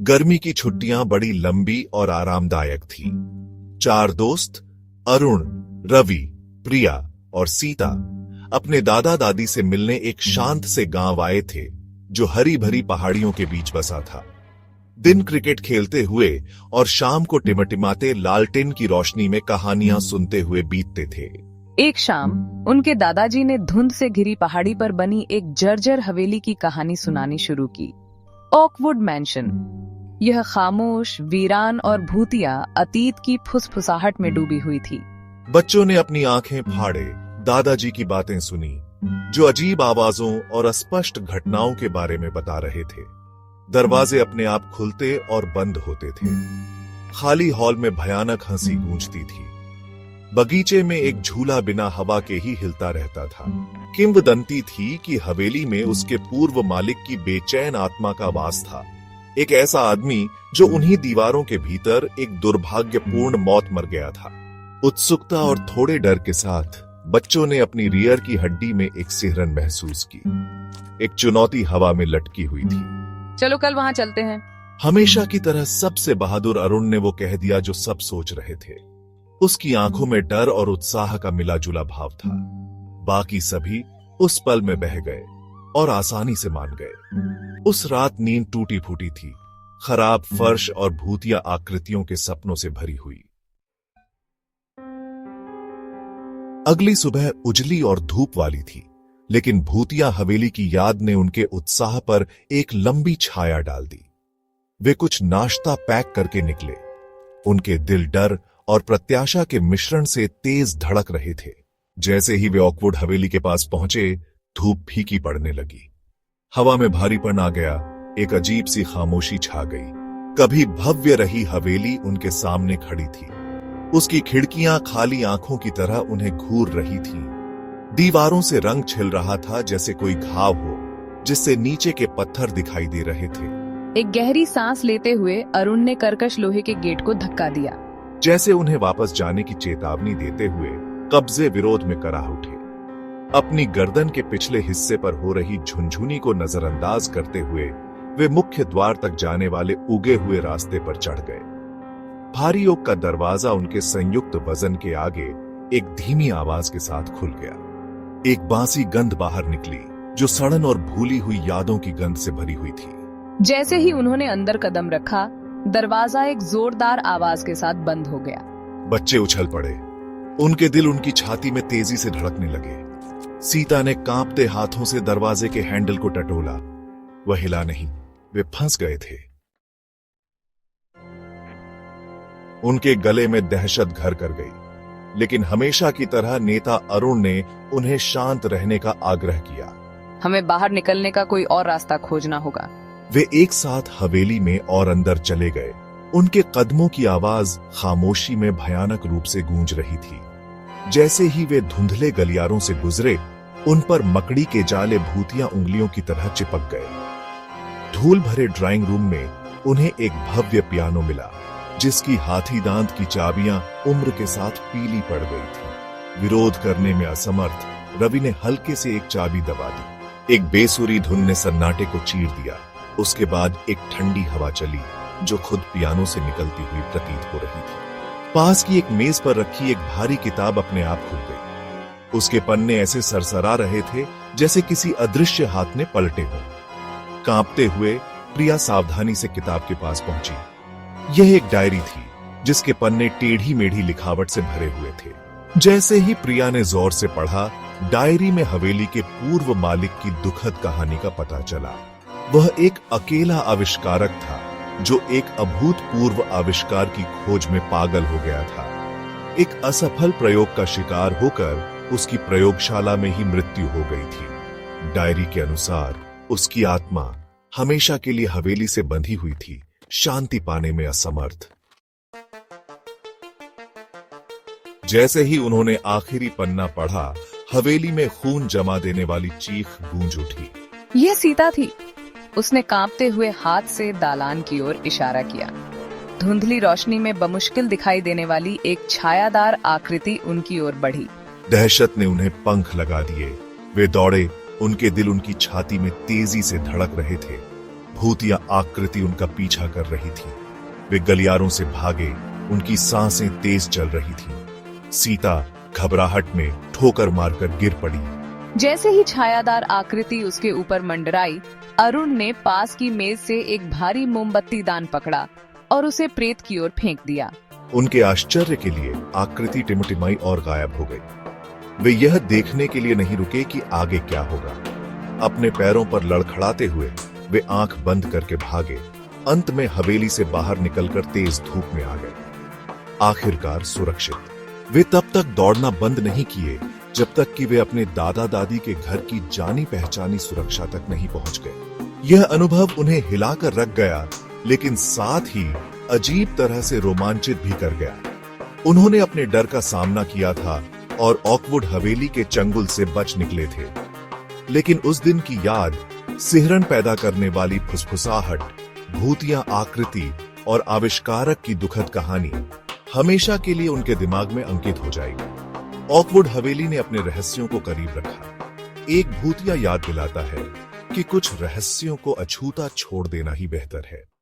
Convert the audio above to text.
गर्मी की छुट्टियां बड़ी लंबी और आरामदायक थी। 4 दोस्त अरुण, रवि, प्रिया और सीता अपने दादा दादी से मिलने एक शांत से गांव आए थे जो हरी भरी पहाड़ियों के बीच बसा था। दिन क्रिकेट खेलते हुए और शाम को टिमटिमाते लालटेन की रोशनी में कहानियां सुनते हुए बीतते थे। एक शाम उनके दादाजी ने धुंध से घिरी पहाड़ी पर बनी एक जर्जर हवेली की कहानी सुनानी शुरू की। Oakwood mention. यह खामोश, वीरान और भूतिया अतीत की फुसफुसाहट में डूबी हुई थी। बच्चों ने अपनी आंखें फाड़े दादाजी की बातें सुनी, जो अजीब आवाजों और अस्पष्ट घटनाओं के बारे में बता रहे थे। दरवाजे अपने आप खुलते और बंद होते थे। खाली हॉल में भयानक हंसी गूंजती थी। बगीचे में एक झूला बिना हवा के ही हिलता रहता था। किंवदंती थी कि हवेली में उसके पूर्व मालिक की बेचैन आत्मा का वास था। एक ऐसा आदमी जो उन्हीं दीवारों के भीतर एक दुर्भाग्यपूर्ण मौत मर गया था। उत्सुकता और थोड़े डर के साथ बच्चों ने अपनी रियर की हड्डी में एक सिहरन महसूस की। एक चुनौती हवा में लटकी हुई थी। चलो कल वहां चलते हैं। हमेशा की तरह सबसे बहादुर अरुण ने वो कह दिया जो सब सोच रहे थे। उसकी आंखों में डर और उत्साह का मिला जुला भाव था। बाकी सभी उस पल में बह गए और आसानी से मान गए। उस रात नींद टूटी फूटी थी, खराब फर्श और भूतिया आकृतियों के सपनों से भरी हुई। अगली सुबह उजली और धूप वाली थी, लेकिन भूतिया हवेली की याद ने उनके उत्साह पर एक लंबी छाया डाल दी। वे कुछ नाश्ता पैक करके निकले। उनके दिल डर और प्रत्याशा के मिश्रण से तेज धड़क रहे थे। जैसे ही वे ऑकवुड हवेली के पास पहुंचे, धूप फीकी पड़ने लगी। हवा में भारीपन आ गया। एक अजीब सी खामोशी छा गई। कभी भव्य रही हवेली उनके सामने खड़ी थी। उसकी खिड़कियां खाली आंखों की तरह उन्हें घूर रही थीं। दीवारों से रंग छिल रहा था, जैसे कोई घाव हो जिससे नीचे के पत्थर दिखाई दे रहे थे। एक गहरी सांस लेते हुए अरुण ने कर्कश लोहे के गेट को धक्का दिया, जैसे उन्हें वापस जाने की चेतावनी देते हुए कब्जे विरोध में कराह उठे। अपनी गर्दन के पिछले हिस्से पर हो रही झुनझुनी को नजरअंदाज करते हुए वे मुख्य द्वार तक जाने वाले उगे हुए रास्ते पर चढ़ गए। भारी ओक का दरवाजा उनके संयुक्त वजन के आगे एक धीमी आवाज के साथ खुल गया। एक बासी गंध बाहर निकली, जो सड़न और भूली हुई यादों की गंध से भरी हुई थी। जैसे ही उन्होंने अंदर कदम रखा, दरवाजा एक जोरदार आवाज के साथ बंद हो गया। बच्चे उछल पड़े। उनके दिल उनकी छाती में तेजी से धड़कने लगे। सीता ने कांपते हाथों से दरवाजे के हैंडल को टटोला। वह हिला नहीं, वे फंस गए थे। उनके गले में दहशत घर कर गई, लेकिन हमेशा की तरह नेता अरुण ने उन्हें शांत रहने का आग्रह किया। हमें बाहर निकलने का कोई और रास्ता खोजना होगा। वे एक साथ हवेली में और अंदर चले गए। उनके कदमों की आवाज खामोशी में भयानक रूप से गूंज रही थी। जैसे ही वे धुंधले गलियारों से गुजरे, उन पर मकड़ी के जाले भूतिया उंगलियों की तरह चिपक गए। धूल भरे ड्राइंग रूम में उन्हें एक भव्य पियानो मिला, जिसकी हाथी दांत की चाबियां उम्र के साथ पीली पड़ गई थी। विरोध करने में असमर्थ रवि ने हल्के से एक चाबी दबा दी। एक बेसुरी धुन ने सन्नाटे को चीर दिया। उसके बाद एक ठंडी हवा चली, जो खुद पियानो से निकलती हुई प्रतीत हो रही थी। पास की एक मेज पर रखी एक भारी किताब अपने आप खुल गई। उसके पन्ने ऐसे सरसरा रहे थे जैसे किसी अदृश्य हाथ ने पलटे हों। कांपते हुए प्रिया सावधानी से किताब के पास पहुंची। यह एक डायरी थी, जिसके पन्ने टेढ़ी मेढ़ी लिखावट से भरे हुए थे। जैसे ही प्रिया ने जोर से पढ़ा, डायरी में हवेली के पूर्व मालिक की दुखद कहानी का पता चला। वह एक अकेला आविष्कारक था, जो एक अभूतपूर्व आविष्कार की खोज में पागल हो गया था। एक असफल प्रयोग का शिकार होकर उसकी प्रयोगशाला में ही मृत्यु हो गई थी। डायरी के अनुसार उसकी आत्मा हमेशा के लिए हवेली से बंधी हुई थी, शांति पाने में असमर्थ। जैसे ही उन्होंने आखिरी पन्ना पढ़ा, हवेली में खून जमा देने वाली चीख गूंज उठी। यह सीता थी। उसने कांपते हुए हाथ से दालान की ओर इशारा किया। धुंधली रोशनी में बमुश्किल दिखाई देने वाली एक छायादार आकृति उनकी ओर बढ़ी। दहशत ने उन्हें पंख लगा दिए। वे दौड़े। उनके दिल उनकी छाती में तेजी से धड़क रहे थे। भूतिया आकृति उनका पीछा कर रही थी। वे गलियारों से भागे, उनकी सांसें तेज चल रही थीं। सीता घबराहट में ठोकर मारकर गिर पड़ी। जैसे ही छायादार आकृति उसके ऊपर मंडराई, अरुण ने पास की मेज से एक भारी मोमबत्ती दान पकड़ा और उसे प्रेत की ओर फेंक दिया। उनके आश्चर्य के लिए आकृति टिमटिमाई और गायब हो गई। वे यह देखने के लिए नहीं रुके कि आगे क्या होगा। अपने पैरों पर लड़खड़ाते हुए वे आंख बंद करके भागे। अंत में हवेली से बाहर निकलकर तेज धूप में आ गए। आखिरकार सुरक्षित। वे तब तक दौड़ना बंद नहीं किए जब तक कि वे अपने दादा दादी के घर की जानी पहचानी सुरक्षा तक नहीं पहुंच गए। यह अनुभव उन्हें हिलाकर रख गया, लेकिन साथ ही अजीब तरह से रोमांचित भी कर गया। उन्होंने अपने डर का सामना किया था और ऑकवुड हवेली के चंगुल से बच निकले थे। लेकिन उस दिन की याद, सिहरन पैदा करने वाली फुसफुसाहट, भूतिया आकृति और आविष्कारक की दुखद कहानी हमेशा के लिए उनके दिमाग में अंकित हो जाएगी। ऑकवुड हवेली ने अपने रहस्यों को करीब रखा। एक भूतिया याद दिलाता है कि कुछ रहस्यों को अछूता छोड़ देना ही बेहतर है।